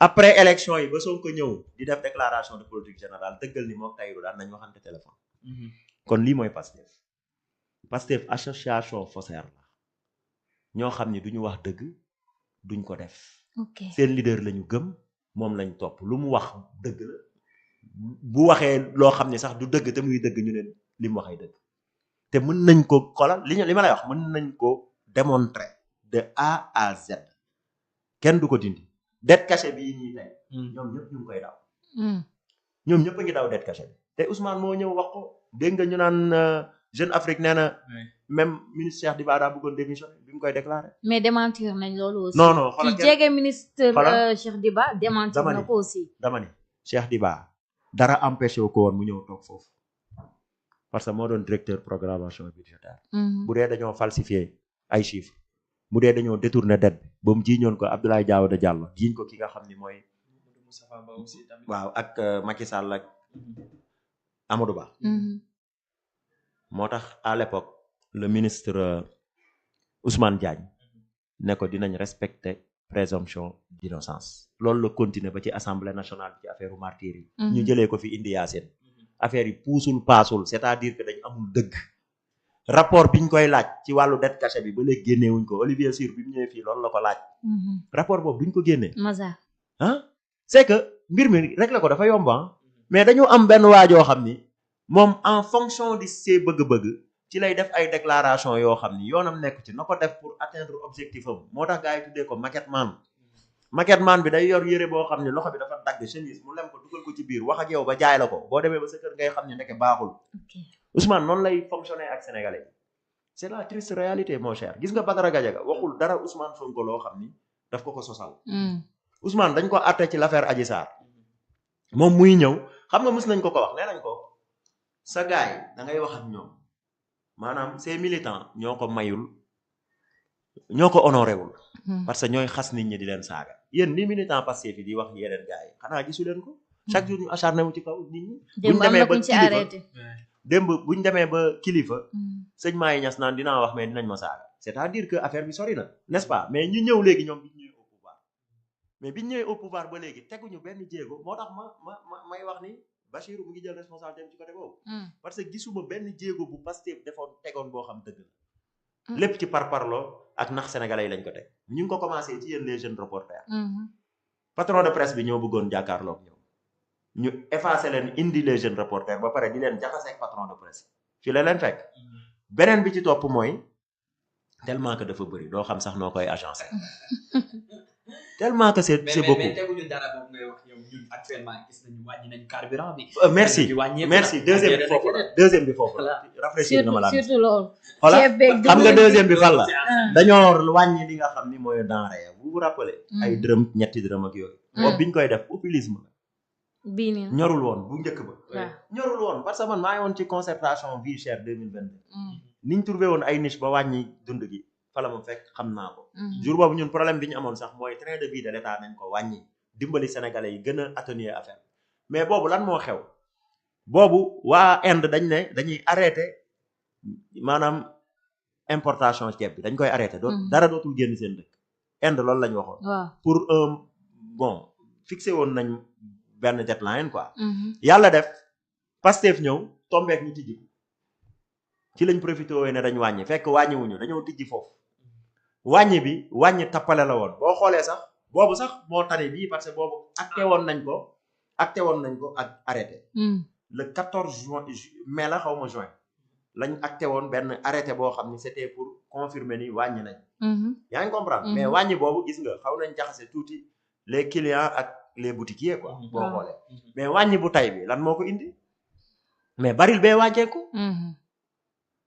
après élection yi ba Sonko ñëw di def déclaration de politique générale dëggal ni moom Tahirou daan nañ waxante téléphone. kon lii mooy Pastef association faussaire la ñoo xam ni duñu wax dëgg duñ ko def. seen leader lañu gëm moom lañ topp lu mu wax dëgg la bu waxee loo xam ni sax du dëgg te muy dëgg ñu ne li mu waxee dëgg te mën nañ ko xoolal li ma lay wax mën nañ ko démontrer de A à Z kenn du ko dindi. dette cachée bii nii tey. ñoom ñëpp ñu ngi koy daw. ñoom ñëpp a ngi daw dette cachée bi te Ousmane moo ñëw wax ko dégg nga ñu naan Jeune Afrique nee na même ministre Cheikh Diba daa bëggoon démissionner bi mu koy déclaré. mais démentir nañ loolu aussi. non non xoolal ki jege ministre Cheikh Diba démentir na ko aussi. dama ni Cheikh Diba dara empêché ko woon mu ñëw toog foofu parce que moo doon directeur programmation budgétaire. bu dee dañoo falsifier ay chiffres. bu dee dañoo détourné dette bi ba mu jiiñoon ko Abdoulaye Daouda Diallo jiiñ ko ki nga xam ni mooy waaw ak Macky Sall ak Amadou Ba. moo tax à l'époque le ministre Ousmane Diagne ne ko dinañ respecter présomption d'innocence loolu la continuer ba ci assemblée nationale ci affaire martyrs yi ñu jëlee ko fi indi Yacine affaire yi puusul paasul c'est-à-dire que dañ amul dëgg rapport biñ koy laaj ci wàllu dette cachée bi ba léegi génnewuñ ko Olivier Sur bi mu ñëwee fii loolu la ko laaj rapport boobu duñ ko génnee c'est que mbir mi rek la ko dafa yomb mais dañu am benn waajoo xam ni moom en fonction de ses bëgg-bëgg ci lay def ay déclaration yoo xam ni yoonam nekk ci na ko def pour atteindre objectif am moo tax gars yi tuddee ko maquette man bi day yor yëre boo xam ni loxo bi dafa dagg chemise mu lem ko dugal ko ci biir wax ak yow ba jaay la ko boo demee ba sa kër ngay xam ni ndeke baaxul Ousmane noonu lay fonctionner ak sénégalais c'est la triste réalité mon cher gis nga Badara Gadiaga waxul dara Ousmane Sonko loo xam ni daf ko sosal Ousmane dañ ko àtte ci l'affaire Adji Sarr moom muy ñëw xam nga mës nañ ko wax nee nañ ko sa gaay yi da ngay wax ak ñoom maanaam ces militants ñoo ko mayul ñoo ko honoré wul parce que ñooy xas nit ñi di leen saaga yéen ni militant Pastef yi di wax yeneen gaay yi xanaa gisu leen ko chaque jour ñu acharné wu ci kaw nit ñi buñ demee ba kilifa sëñ Maye Niass naan dinaa wax mais dinañ ma saaga c'est-à-dire que affaire bi sori na n'est-ce pas mais ñu ñëw léegi ñoom biñ ñëwee au pouvoir mais biñ ñëwee au pouvoir ba léegi teguñu benn jéego moo tax may wax ni Bachir mu ngi jël responsabilité ci côté boobu parce que gisuma benn jéego bu Pastef tegoon boo xam dëgg la lépp ci parparloo ak nax sénégalais yi lañ ko teg ñu ngi ko commencé ci yéen les jeunes reporters patron de presse bi ñoo bëggoon jàkkaarloog ñoom ñu effacé leen indi les jeunes reporters ba pare di leen jaxase ak patron de presse fi la leen fekk beneen bi ci topp mooy tellement que dafa bëri doo xam sax noo koy agencé tellement que c'est beaucoup mais teguñu dara boobu ngay wax yow ñun actuellement gis nañu wàññi nañ carburant bi merci deuxième bi foofu la rafraîchir na ma la surtout loolu xam nga deuxième bi fan la dañoo wàññi li nga xam ni mooy denrée vous vous rappelez ay dërëm ñetti dërëm ak yooyu boobu biñ koy def populisme la bii nii ñorul woon bu njëkk ba ñorul woon parce que man maa ngi woon ci concertation vie chère 2022 niñ trouvé woon ay niche ba wàññi dund gi fala ma fekk xam naa ko jour boobu ñun problème bi ñu amoon sax mooy train de vie de l'état nañ ko wàññi dimbali sénégalais yi gën a atténuer affaire mais boobu lan moo xew boobu waa Inde dañ ne dañuy arrêté maanaam importation ceeb bi dañ koy arrêté dara dootul génn seen dëkk Inde loolu lañ waxoon pour bon fixé woon nañ benn deadline quoi yàlla def Pastef ñëw tombeek ñu tijji ci lañ profité wooy ne dañ wàññi fekk wàññiwuñu dañoo tijji foofu wàññi tappale la woon boo xoolee sax boobu sax moo tane bii parce que boobu acté woon nañ ko ak arrêté le 14 mai la xaw ma juin lañ acté woon benn arrêté boo xam ni c'était pour confirmer ni wàññi nañ yaa ngi comprendre mais wàññi boobu gis nga xaw nañ jaxase tuuti les clients ak les boutiquiers quoi boo xoolee mais wàññi bu tay bi lan moo ko indi mais baril bee wàññeeku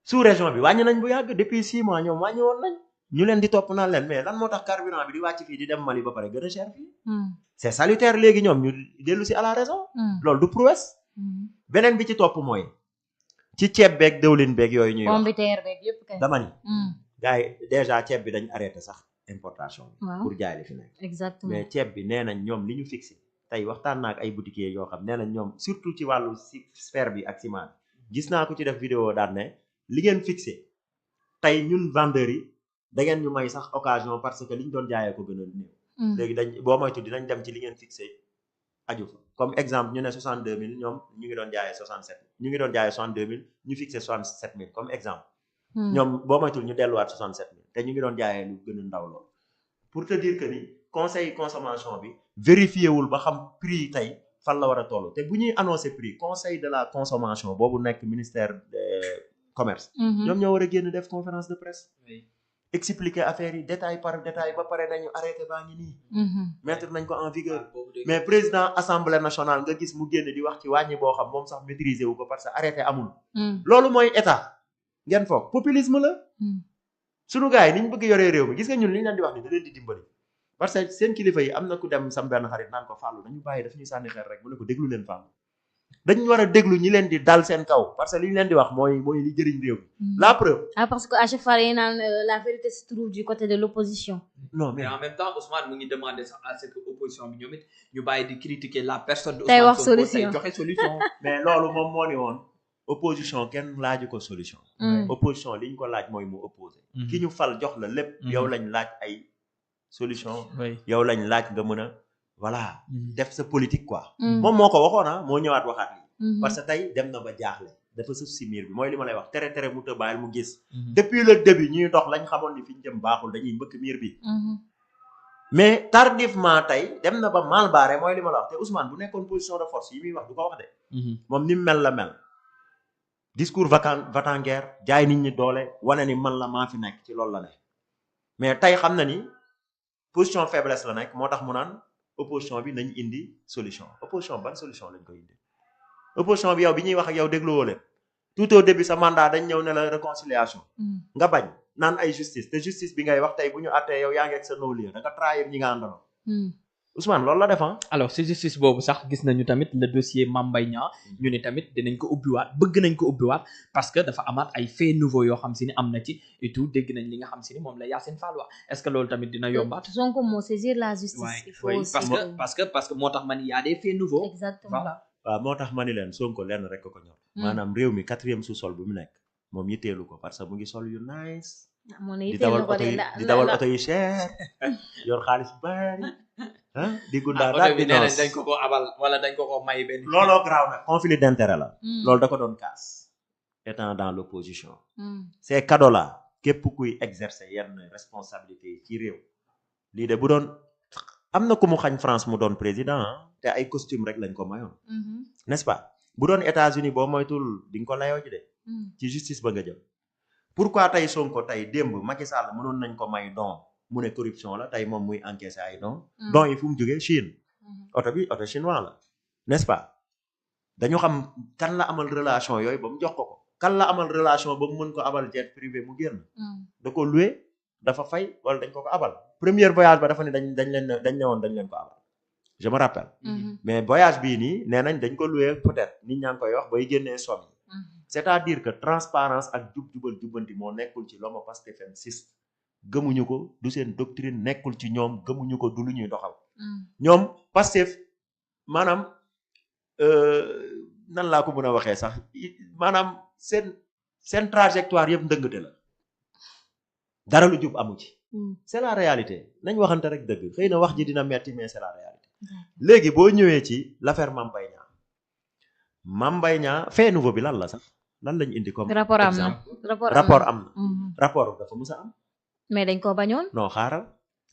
sous région bi wàññi nañ bu yàgg depuis 6 mois ñoom wàññi woon nañ ñu leen di topp naan leen mais lan moo tax carburant bi di wàcc fii di dem Mali ba pare gën a cher fii c'est salutaire léegi ñoom ñu dellu si à la raison loolu du prouesse beneen bi ci topp mooy ci ceeb beeg dëwlin beeg yooyu ñuy wax dama ni gars yi déjà ceeb bi dañ arrêté sax importation pour jaay li fi nekk exactement mais ceeb bi nee nañ ñoom li ñu fixé tey waxtaan naa ak ay boutiquiers yoo xam nee nañ ñoom surtout ci wàllu sphère bi ak ciment gis naa ko ci def vidéo daan ne li ngeen fixé tey ñun vendeurs yi da ngeen ñu may sax occasion parce que liñ doon jaayee ko gën a néew léegi boo moytu dinañ dem ci li ngeen fixé aju fa comme exemple ñu ne 62000 ñoom ñu ngi doon jaayee 67000 ñu ngi doon jaayee 62000 ñu fixé 67000 comme exemple. ñoom boo moytul ñu delluwaat 67000 te ñu ngi doon jaayee lu gën a ndaw lool. pour te dire que ni conseil consommation bi vérifié wul ba xam prix yi tey fan la war a toll te bu ñuy annoncé prix conseil de la consommation boobu nekk ministère commerce. ñoom ñoo war a génn def conférence de presse. expliquer affaire yi détail par détail ba pare nañu arrêté baa ngi nii. mettre nañ ko en vigueur. mais président assemblée nationale nga gis mu génn di wax ci wàññi boo xam moom sax maîtriser wu ko parce que arrêté amul. loolu mooy état ngeen foog populisme la. sunu gars yi ni ñu bëgg yoree réew mi gis nga ñun li ñu leen di wax ni da leen di dimbali. parce que seen kilifa yi am na ku dem sam benn xarit naan ko Fallou dañu bàyyi daf ñuy sànni xeer rek mu ne ko déglu leen Fallou. dañu war a déglu ñi leen di dal seen kaw parce que li ñu leen di wax mooy li jëriñ réew mi. la preuve. parce que à chaque fois dañuy naan la vérité se trouve du côté de l'opposition. non mais en même temps Ousmane mu ngi demander sax à ce que opposition bi ñoom it ñu bàyyi di critiquer la personne de tey Ousmane wax solution joxe solution. mais loolu moom moo ni woon opposition kenn laaju ko solution. opposition li ñu ko laaj mooy mu opposé. ki ñu fal jox la lépp. yow lañ laaj ay solution. yow lañ laaj nga mën a voilà def sa politique quoi. moom moo ko waxoon moo ñëwaat waxaat lii. parce que tey dem na ba jaaxle dafa sëf si miir bi mooy li ma lay wax tere mu tëbbaayal mu gis. depuis le début ñuy dox lañ xamoon ni fi ñu jëm baaxul dañuy mbëkk miir bi. mais tardivement tey dem na ba mal barré mooy li ma la wax te Ousmane bu nekkoon position de force yi muy wax du ko wax de. moom ni mu mel la mel. discours va-t-en-guerre jaay nit ñi doole wane ni man la maa fi nekk ci loolu la ne mais tey xam na ni position faiblesse la nekk moo tax mu naan opposition bi nañ indi solution opposition ban solution lañ koy indi. opposition bi yow bi ñuy wax ak yow dégluwoo leen tout au début sa mandat dañ ñëw ne la réconciliation nga bañ naan ay justice te justice bi ngay wax tey bu ñu àttee yow yaa ngi ak sa non-lieu da nga trahir ñi nga àndaloon. Ousmane loolu la def alors si justice boobu sax gis nañu tamit le dossier Mame Mbaye Niang ñu ne tamit dinañ ko ubbiwaat bëgg nañ ko ubbiwaat parce que dafa amaat ay faits nouveaux yoo xam si ni am na ci et tout dégg nañ li nga xam si ni moom la Yacine Fall wax est-ce que loolu tamit dina yombaat. Sonko moo saisir la justice. il faut aussi parce que moo tax man y a des faits nouveaux. exactement voilà. waaw moo tax ma ni leen Sonko lenn rek ko ñor. maanaam réew mi 4e sous-sol bu mu nekk moom yitteelu ko parce que mu ngi sol yu nice. di dawal oto yu cher yor xaalis bari di gundaar daal di noos dañ ko abal wala dañ ko may benn. looloo garaaw nag conflit d'intérêt la. loolu da ko doon kaas. étant dans l'opposition. ces cadeaux là képp kuy exercer yenn responsabilité yi ci réew. lii de bu doon am na ku mu xañ France mu doon président te ay costume rek lañ ko mayoon. n'est-ce pas bu doon États-Unis boo moytul di nga ko layoo ci de. ci justice ba nga jëm. pourquoi tey Sonko tey démb Macky Sall mënoon nañ ko may don mu ne corruption la tey moom muy encaisser ay don yi fu mu jógee Chine oto chinois la n'est-ce pas dañu xam kan la amal relation yooyu ba mu jox ko kan la amal relation ba mu mën ko abal jet privé mu génn da ko loué dafa fay wala dañ ko abal premier voyage ba dafa ne dañ ne woon dañ leen ko abal je me rappelle mais voyage bii nii nee nañ dañ ko loué peut-être nit ñaa ngi koy wax bay génnee somme yi c'est-à-dire que transparence ak jubbanti moo nekkul ci l'homme Pastefien système gëmuñu ko du seen doctrine nekkul ci ñoom gëmuñu ko du lu ñuy doxal ñoom Pastef maanaam nan laa ko mën a waxee sax maanaam seen trajectoire yëpp ndëngate la dara lu jub amu ci c'est la réalité nañ waxante rek dëgg xëy na wax ji dina metti mais c'est la réalité léegi boo ñëwee ci l'affaire Mame Mbaye Niang Mame Mbaye Niang fait nouveau bi lan la sax lan lañ indi comme rapport am na rapport am na rapport dafa mës a am mais dañ ko bañoon non xaaral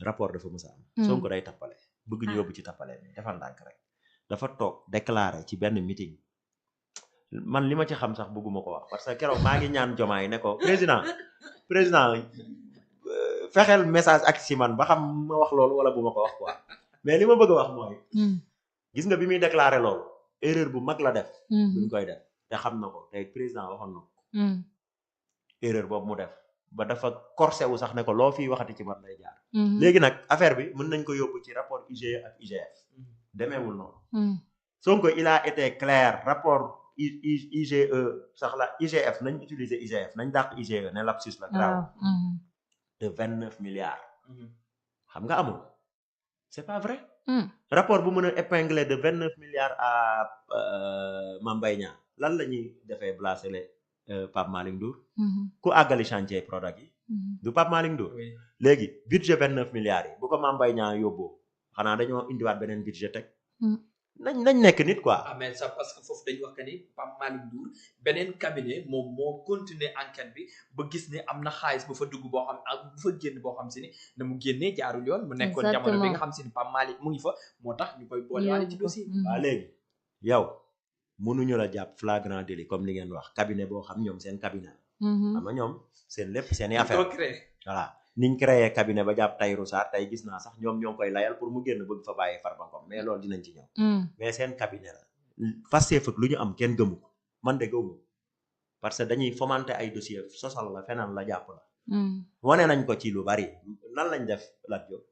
rapport dafa mës a am Sonko day tappale bëgg ñu yóbbu ci tappale defal ndànk rek dafa toog déclaré ci benn meeting man li ma ci xam sax bëgguma ko wax parce que keroog maa ngi ñaan Diomaye ne ko président fexeel message ak si man ba xam ma wax loolu wala bu ma ko wax quoi mais li ma bëgg a wax mooy gis nga bi muy déclaré loolu erreur bu mag la def buñ koy def te xam na ko te président waxoon na ko erreur boobu mu def ba dafa corsé wu sax ne ko loo fiy waxati ci man lay jaar léegi nag affaire bi mën nañ ko yóbbu ci rapport IGE ak IGF demeewul noonu Sonko il a été clair rapport IGE sax la IGF nañ utiliser IGF nañ dàq IGE ne lapsus la grave de 29 milliards xam nga amul c'est pas vrai rapport bu mën a épingler de 29 milliards à Mame Mbaye Niang lan la ñuy defee blasé Pape Malick Ndour ku àggali chantier Prodac yi du Pape Malick Ndour léegi budget 29 milliards yi bu ko Mame Mbaye Niang yóbboo xanaa dañoo indiwaat beneen budget teg nañ nekk nit quoi. ah mais ça parce que foofu dañu wax que ni Pape Malick Ndour beneen cabinet moom moo continuer enquête bi ba gis ne am na xaalis bu fa dugg boo xam ak bu fa génn boo xam si ni na mu génnee jaarul yoon mu nekkoon jamono bi nga xam si ni Pape Malick mu ngi fa moo tax ñu koy boole waale ci dossier bi. waaw léegi yow mënuñu la jàpp flagrant délit comme li ngeen wax cabinet boo xam ñoom seen cabinet la. xam nga ñoom seen lépp seen i affaire voilà niñ créé cabinet ba jàpp Tahirou Sarr tey gis naa sax ñoom ñoo ngi koy layal pour mu génn bëgg fa bàyyi Farba Ngom mais loolu dinañ ci ñëw. mais seen cabinet la Pastef ak lu ñu am kenn gëmu ko man de gëmu parce que dañuy fomenter ay dossier sosal la feneen la jàpp la. wane nañ ko ci lu bari lan lañ def Lat Diop